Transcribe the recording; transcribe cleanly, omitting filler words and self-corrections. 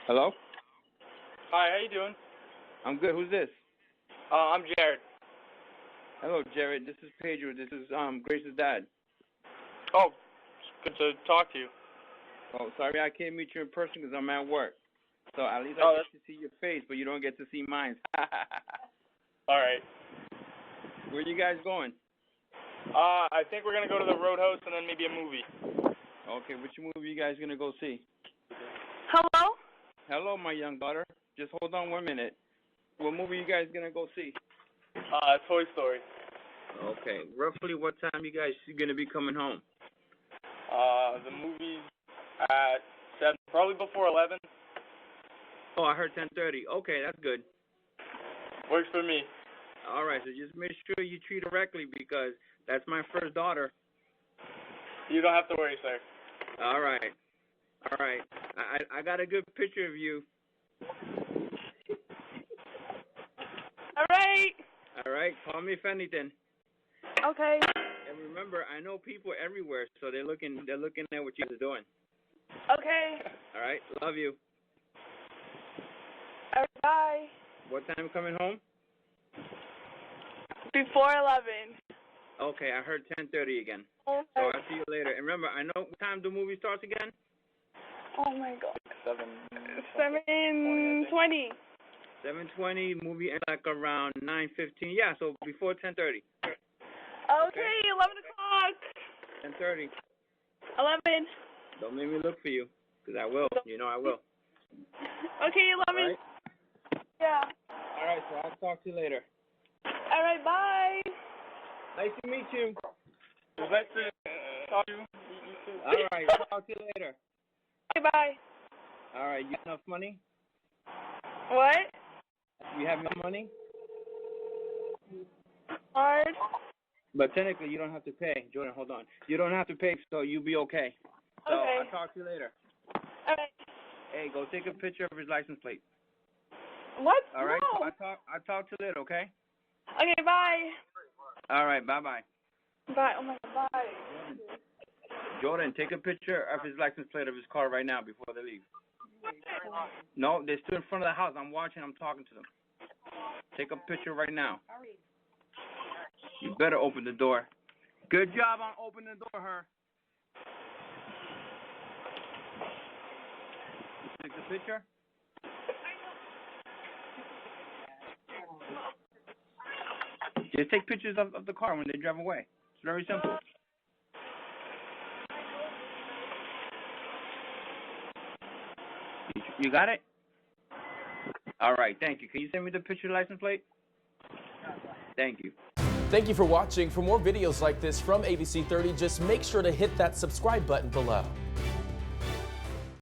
Hello? Hi, how you doing? I'm good. Who's this? I'm Jared. Hello, Jared. This is Pedro. This is Grace's dad. Oh, it's good to talk to you. Oh, sorry I can't meet you in person because I'm at work. So at least Oh, I get to see your face, but you don't get to see mine. All right. Where you guys going? I think we're gonna go to the Roadhouse and then maybe a movie. Okay, which movie you guys gonna go see? Hello? Hello, my young daughter. Just hold on 1 minute. What movie you guys gonna go see? Toy Story. Okay, roughly what time you guys gonna be coming home? The movie's at 7, probably before 11. Oh, I heard 10:30. Okay, that's good. Works for me. All right, so just make sure you treat her correctly because that's my first daughter. You don't have to worry, sir. All right. All right. I got a good picture of you. All right. All right. Call me if anything. Okay. And remember, I know people everywhere, so they're looking at what you guys are doing. Okay. All right. Love you. All right, bye. What time coming home? Before 11. Okay, I heard 10:30 again. Okay. So I'll see you later. And remember, I know what time the movie starts again? Oh, my God. 7:20. 7:20. 7:20. Movie ends like around 9:15. Yeah, so before 10:30. Okay, 11 o'clock. 10:30. 11. Don't make me look for you, because I will. You know I will. Okay, 11. All right? Yeah. All right, so I'll talk to you later. All right, bye. Nice to meet you. Nice to talk to you. All right, talk to you later. Okay, bye. All right, you have enough money? What? You have enough money? Hard. But technically, you don't have to pay. Jordan, hold on. You don't have to pay, so you'll be okay. So Okay. I'll talk to you later. All right. Hey, go take a picture of his license plate. What? All right? No. I'll talk to you later, okay? Okay, bye. All right, bye-bye. Bye. Oh, my God, bye. Jordan, take a picture of his license plate of his car right now before they leave. No, they're still in front of the house. I'm watching. I'm talking to them. Take a picture right now. You better open the door. Good job on opening the door, her. Take the picture. Just take pictures of the car when they drive away. It's very simple. You got it? All right, thank you. Can you send me the picture of the license plate? Thank you. Thank you for watching. For more videos like this from ABC 30, just make sure to hit that subscribe button below.